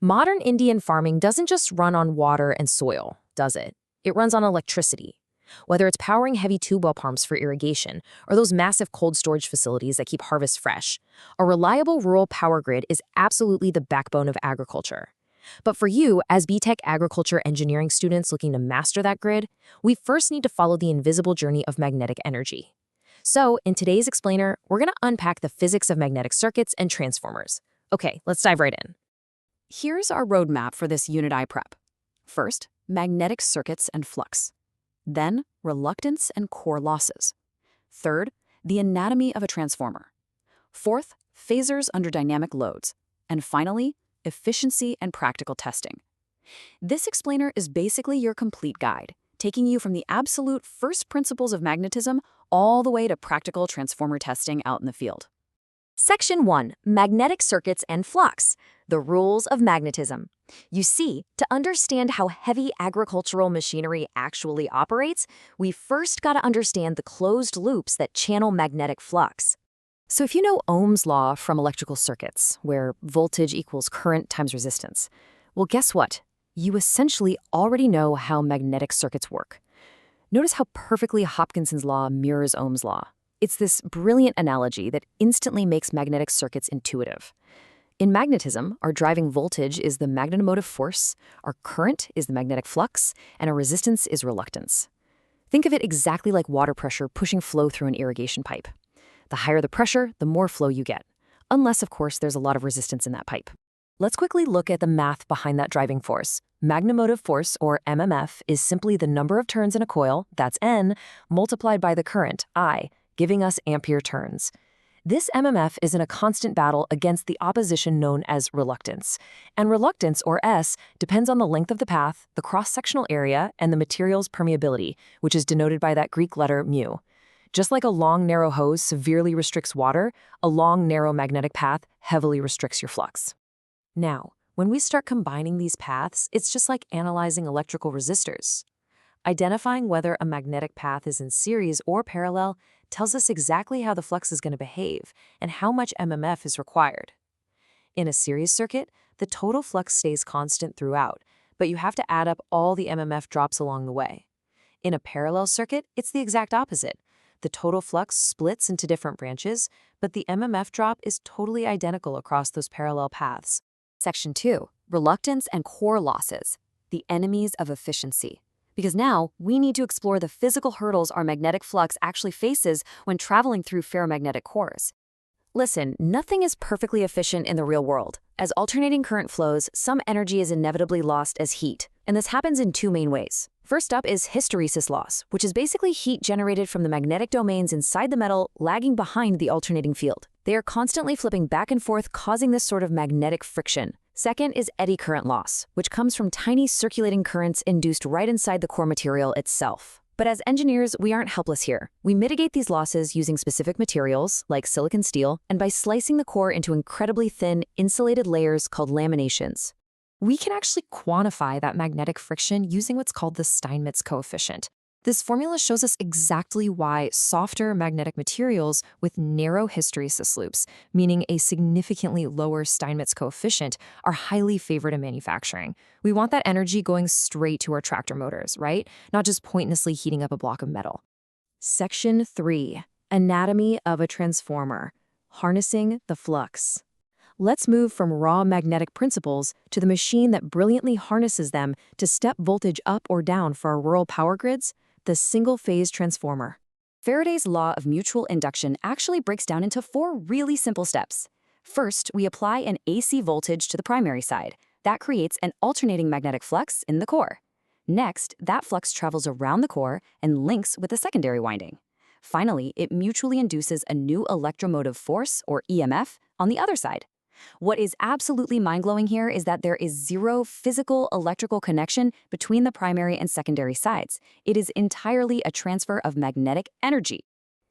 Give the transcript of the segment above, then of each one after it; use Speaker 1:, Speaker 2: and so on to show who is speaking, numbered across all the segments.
Speaker 1: Modern Indian farming doesn't just run on water and soil, does it? It runs on electricity. Whether it's powering heavy tube well pumps for irrigation or those massive cold storage facilities that keep harvests fresh, a reliable rural power grid is absolutely the backbone of agriculture. But for you, as BTech agriculture engineering students looking to master that grid, we first need to follow the invisible journey of magnetic energy. So, in today's explainer, we're going to unpack the physics of magnetic circuits and transformers. Okay, let's dive right in.
Speaker 2: Here's our roadmap for this Unit I prep. First, magnetic circuits and flux. Then, reluctance and core losses. Third, the anatomy of a transformer. Fourth, phasors under dynamic loads. And finally, efficiency and practical testing. This explainer is basically your complete guide, taking you from the absolute first principles of magnetism all the way to practical transformer testing out in the field.
Speaker 3: Section 1. Magnetic Circuits and Flux. The Rules of Magnetism. You see, to understand how heavy agricultural machinery actually operates, we first got to understand the closed loops that channel magnetic flux. So if you know Ohm's law from electrical circuits, where voltage equals current times resistance, well, guess what? You essentially already know how magnetic circuits work. Notice how perfectly Hopkinson's law mirrors Ohm's law. It's this brilliant analogy that instantly makes magnetic circuits intuitive. In magnetism, our driving voltage is the magnetomotive force, our current is the magnetic flux, and our resistance is reluctance. Think of it exactly like water pressure pushing flow through an irrigation pipe. The higher the pressure, the more flow you get. Unless, of course, there's a lot of resistance in that pipe. Let's quickly look at the math behind that driving force. Magnetomotive force, or MMF, is simply the number of turns in a coil, that's N, multiplied by the current, I, giving us ampere turns. This MMF is in a constant battle against the opposition known as reluctance. And reluctance, or S, depends on the length of the path, the cross-sectional area, and the material's permeability, which is denoted by that Greek letter mu. Just like a long, narrow hose severely restricts water, a long, narrow magnetic path heavily restricts your flux. Now, when we start combining these paths, it's just like analyzing electrical resistors. Identifying whether a magnetic path is in series or parallel tells us exactly how the flux is going to behave and how much MMF is required. In a series circuit, the total flux stays constant throughout, but you have to add up all the MMF drops along the way. In a parallel circuit, it's the exact opposite. The total flux splits into different branches, but the MMF drop is totally identical across those parallel paths.
Speaker 2: Section 2. Reluctance and core losses. The enemies of efficiency. Because now, we need to explore the physical hurdles our magnetic flux actually faces when traveling through ferromagnetic cores. Listen, nothing is perfectly efficient in the real world. As alternating current flows, some energy is inevitably lost as heat, and this happens in two main ways. First up is hysteresis loss, which is basically heat generated from the magnetic domains inside the metal lagging behind the alternating field. They are constantly flipping back and forth, causing this sort of magnetic friction. Second is eddy current loss, which comes from tiny circulating currents induced right inside the core material itself. But as engineers, we aren't helpless here. We mitigate these losses using specific materials, like silicon steel, and by slicing the core into incredibly thin, insulated layers called laminations. We can actually quantify that magnetic friction using what's called the Steinmetz coefficient. This formula shows us exactly why softer magnetic materials with narrow hysteresis loops, meaning a significantly lower Steinmetz coefficient, are highly favored in manufacturing. We want that energy going straight to our tractor motors, right? Not just pointlessly heating up a block of metal. Section 3. Anatomy of a transformer. Harnessing the flux. Let's move from raw magnetic principles to the machine that brilliantly harnesses them to step voltage up or down for our rural power grids, the single-phase transformer. Faraday's law of mutual induction actually breaks down into 4 really simple steps. First, we apply an AC voltage to the primary side. That creates an alternating magnetic flux in the core. Next, that flux travels around the core and links with the secondary winding. Finally, it mutually induces a new electromotive force, or EMF, on the other side. What is absolutely mind-blowing here is that there is zero physical electrical connection between the primary and secondary sides. It is entirely a transfer of magnetic energy.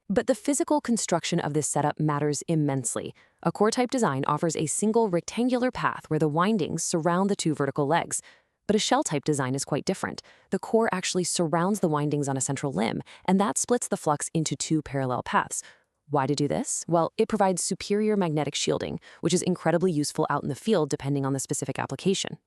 Speaker 2: But the physical construction of this setup matters immensely. A core-type design offers a single rectangular path where the windings surround the 2 vertical legs. But a shell-type design is quite different. The core actually surrounds the windings on a central limb, and that splits the flux into 2 parallel paths.
Speaker 1: Why to do this? Well, it provides superior magnetic shielding, which is incredibly useful out in the field depending on the specific application.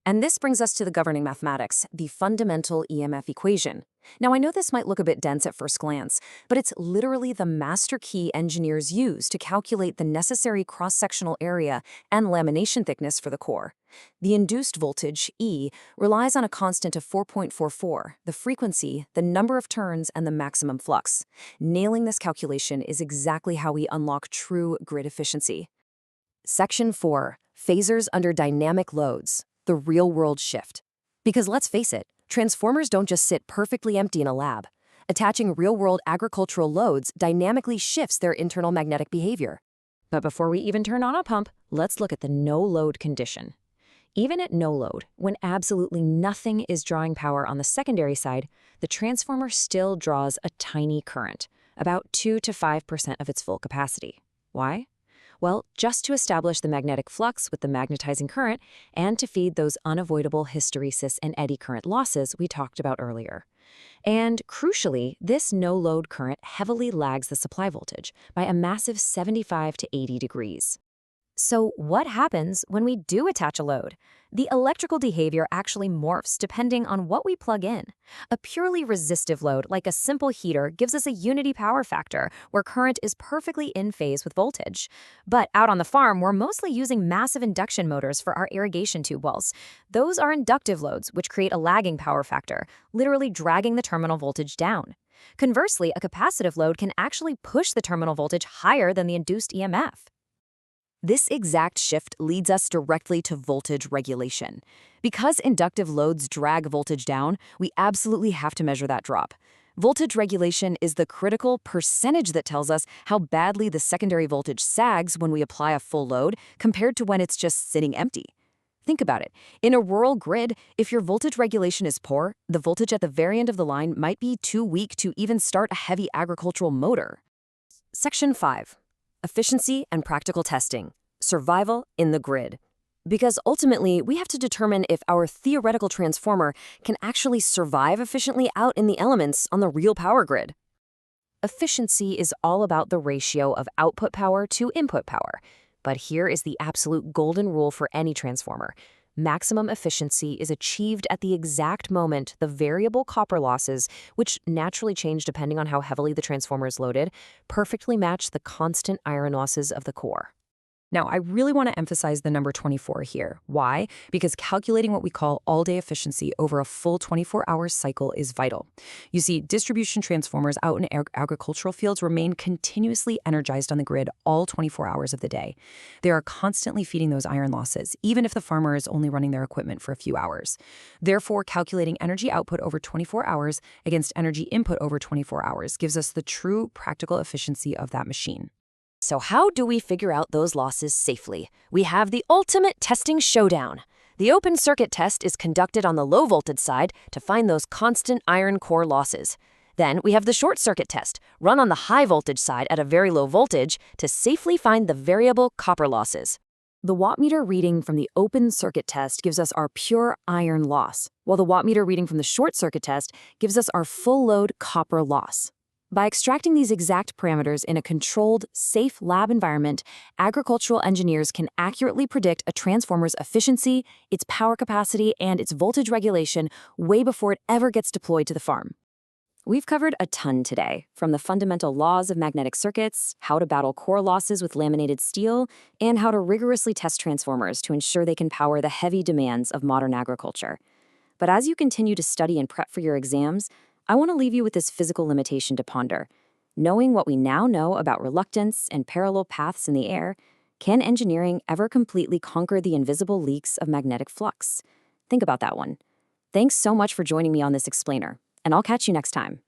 Speaker 1: And this brings us to the governing mathematics, the fundamental EMF equation. Now, I know this might look a bit dense at first glance, but it's literally the master key engineers use to calculate the necessary cross-sectional area and lamination thickness for the core. The induced voltage, E, relies on a constant of 4.44, the frequency, the number of turns, and the maximum flux. Nailing this calculation is exactly how we unlock true grid efficiency. Section 4. Phasors under dynamic loads. The real-world shift. Because let's face it, transformers don't just sit perfectly empty in a lab. Attaching real-world agricultural loads dynamically shifts their internal magnetic behavior. But before we even turn on a pump, let's look at the no-load condition. Even at no load, when absolutely nothing is drawing power on the secondary side, the transformer still draws a tiny current, about 2 to 5% of its full capacity. Why? Well, just to establish the magnetic flux with the magnetizing current and to feed those unavoidable hysteresis and eddy current losses we talked about earlier. And crucially, this no-load current heavily lags the supply voltage by a massive 75 to 80 degrees.
Speaker 3: So what happens when we do attach a load? The electrical behavior actually morphs depending on what we plug in. A purely resistive load, like a simple heater, gives us a unity power factor, where current is perfectly in phase with voltage. But out on the farm, we're mostly using massive induction motors for our irrigation tube wells. Those are inductive loads, which create a lagging power factor, literally dragging the terminal voltage down. Conversely, a capacitive load can actually push the terminal voltage higher than the induced EMF.
Speaker 1: This exact shift leads us directly to voltage regulation. Because inductive loads drag voltage down, we absolutely have to measure that drop. Voltage regulation is the critical percentage that tells us how badly the secondary voltage sags when we apply a full load compared to when it's just sitting empty. Think about it. In a rural grid, if your voltage regulation is poor, the voltage at the very end of the line might be too weak to even start a heavy agricultural motor. Section 5. Efficiency and practical testing. Survival in the grid. Because ultimately, we have to determine if our theoretical transformer can actually survive efficiently out in the elements on the real power grid. Efficiency is all about the ratio of output power to input power. But here is the absolute golden rule for any transformer. Maximum efficiency is achieved at the exact moment the variable copper losses, which naturally change depending on how heavily the transformer is loaded, perfectly match the constant iron losses of the core. Now, I really want to emphasize the number 24 here. Why? Because calculating what we call all-day efficiency over a full 24-hour cycle is vital. You see, distribution transformers out in agricultural fields remain continuously energized on the grid all 24 hours of the day. They are constantly feeding those iron losses, even if the farmer is only running their equipment for a few hours. Therefore, calculating energy output over 24 hours against energy input over 24 hours gives us the true practical efficiency of that machine. So how do we figure out those losses safely? We have the ultimate testing showdown. The open circuit test is conducted on the low voltage side to find those constant iron core losses. Then we have the short circuit test, run on the high voltage side at a very low voltage to safely find the variable copper losses. The wattmeter reading from the open circuit test gives us our pure iron loss, while the wattmeter reading from the short circuit test gives us our full load copper loss. By extracting these exact parameters in a controlled, safe lab environment, agricultural engineers can accurately predict a transformer's efficiency, its power capacity, and its voltage regulation way before it ever gets deployed to the farm. We've covered a ton today, from the fundamental laws of magnetic circuits, how to battle core losses with laminated steel, and how to rigorously test transformers to ensure they can power the heavy demands of modern agriculture. But as you continue to study and prep for your exams, I want to leave you with this physical limitation to ponder. Knowing what we now know about reluctance and parallel paths in the air, can engineering ever completely conquer the invisible leaks of magnetic flux? Think about that one. Thanks so much for joining me on this explainer, and I'll catch you next time.